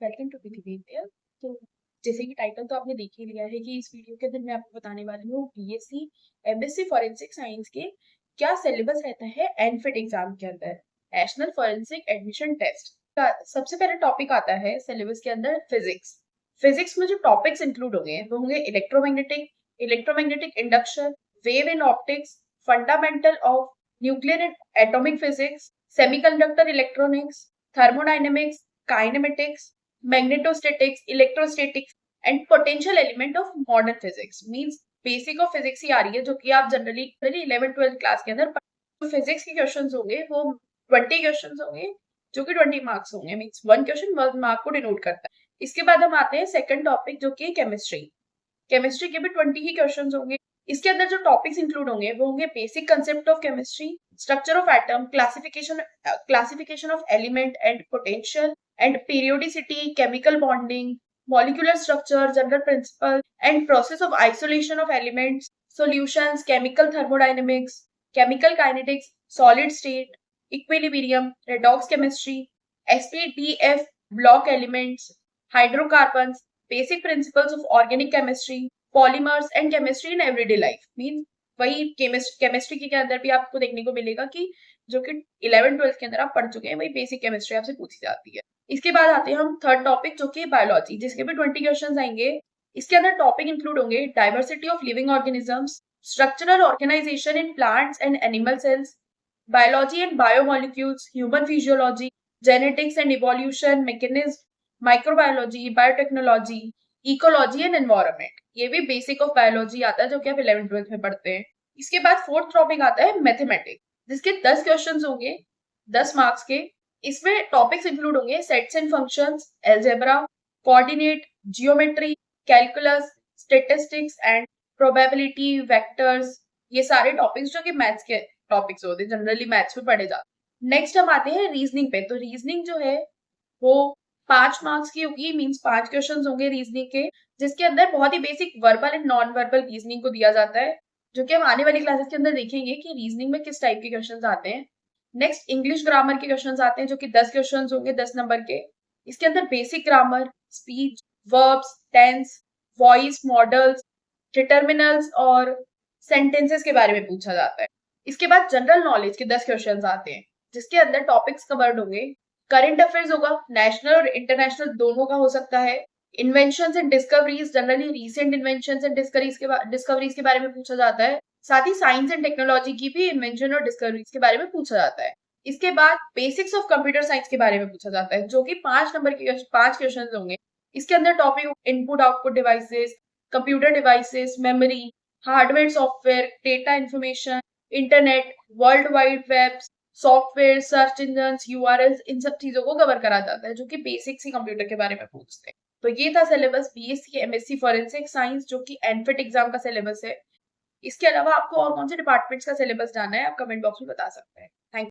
Welcome to Prithvi India. तो जैसे कि टाइटल तो आपने देख ही लिया है कि इस वीडियो के अंदर मैं आपको बताने वाली हूँ बीएससी एमएससी फॉरेंसिक साइंस के क्या सिलेबस रहता है एनफिट एग्जाम के अंदर, नेशनल फॉरेंसिक एडमिशन टेस्ट का। सबसे पहले टॉपिक आता है सिलेबस के अंदर फिजिक्स। फिजिक्स में जो टॉपिक्स इंक्लूड होंगे वो होंगे electromagnetic, electromagnetic induction, wave in optics, fundamental of nuclear and atomic physics, semiconductor electronics, thermodynamics, kinematics, magnetostatics, electrostatics and potential element of modern physics means basic of physics ही आ रही है जो कि आप जनरली 11th-12th क्लास के अंदर physics के क्वेश्चंस होंगे वो 20 क्वेश्चंस होंगे जो कि 20 मार्क्स होंगे। मींस वन क्वेश्चन 1 मार्क को डिनोट करता है। इसके बाद हम आते हैं सेकंड टॉपिक जो कि केमिस्ट्री। केमिस्ट्री के भी 20 ही क्वेश्चंस होंगे। इसके अंदर जो टॉपिक्स इंक्लूड होंगे वो होंगे basic concept of chemistry, structure of atom, classification of element and potential and periodicity, chemical bonding, molecular structure, general principle and process of isolation of elements, solutions, chemical thermodynamics, chemical kinetics, solid state, equilibrium, redox chemistry, SPDF, block elements, hydrocarbons, basic principles of organic chemistry, polymers and chemistry in everyday life. Means वही chemistry के अंदर भी आपको देखने को मिलेगा कि जो कि 11th-12th के अंदर आप पढ़ चुके हैं वही बेसिक केमिस्ट्री आपसे पूछी जाती है। इसके बाद आते हैं हम थर्ड टॉपिक जो कि बायोलॉजी, जिसके भी 20 क्वेश्चंस आएंगे। इसके अंदर टॉपिक इंक्लूड होंगे diversity of living organisms, structural organization in plants and animal cells, biology and biomolecules, human physiology, genetics and evolution, mechanism, microbiology, biotechnology, ecology and environment. ये भी बेसिक ऑफ बायोलॉजी आता है जो कि आप 11th-12th में पढ़ते हैं। इसके बाद फोर्थ टॉपिक आता है मैथमेटिक्स, जिसके 10 क्वेश्चंस होंगे 10 मार्क्स के। इसमें टॉपिक्स इंक्लूड होंगे sets and functions, algebra, coordinate, geometry, calculus, statistics and probability, vectors. ये सारे टॉपिक्स जो कि मैथ्स के टॉपिक्स होते हैं, जनरली मैथ्स में पढ़े जाते हैं। नेक्स्ट हम आते हैं रीजनिंग पे। तो रीजनिंग जो है वो 5 मार्क्स की होगी, मींस 5 क्वेश्चंस होंगे रीजनिंग के, जिसके अंदर बहुत ही basic verbal and non verbal reasoning को दिया जाता है, जो कि हम आने वाली क्लासेस के अंदर देखेंगे कि रीजनिंग में किस टाइप के क्वेश्चंस आते हैं। नेक्स्ट इंग्लिश ग्रामर के क्वेश्चंस आते हैं जो कि 10 क्वेश्चंस होंगे 10 नंबर के। इसके अंदर basic grammar, speech, verbs, tense, voice models, determiners और सेंटेंसेस के बारे में पूछा जाता है। इसके बाद जनरल नॉलेज के 10 क्वेश्चंस आते हैं, जिसके अंदर टॉपिक्स कवर्ड होंगे। करंट अफेयर्स होगा, नेशनल और इंटरनेशनल दोनों का हो सकता है। Inventions and discoveries, generally recent inventions and discoveries के बारे में पूछा जाता है। साथ ही साइंस एंड टेक्नोलॉजी की भी इन्वेंशन और डिस्कवरीज के बारे में पूछा जाता है। इसके बाद बेसिक्स ऑफ कंप्यूटर साइंस के बारे में पूछा जाता है, जो कि 5 नंबर के 5 क्वेश्चन होंगे। इसके अंदर topic input output devices, computer devices, memory, hardware software, data information, internet, world wide web, software, search engine, URLs, इन सब चीजों को कवर करा जाता है, जो कि बेसिक्स ही कंप्यूटर के बारे में पूछते हैं। तो ये था syllabus BSc MSc forensic science, जो कि एनफिट एग्जाम का सिलेबस है। इसके अलावा आपको और कौन से डिपार्टमेंट्स का सिलेबस जानना है आप कमेंट बॉक्स में बता सकते हैं। थैंक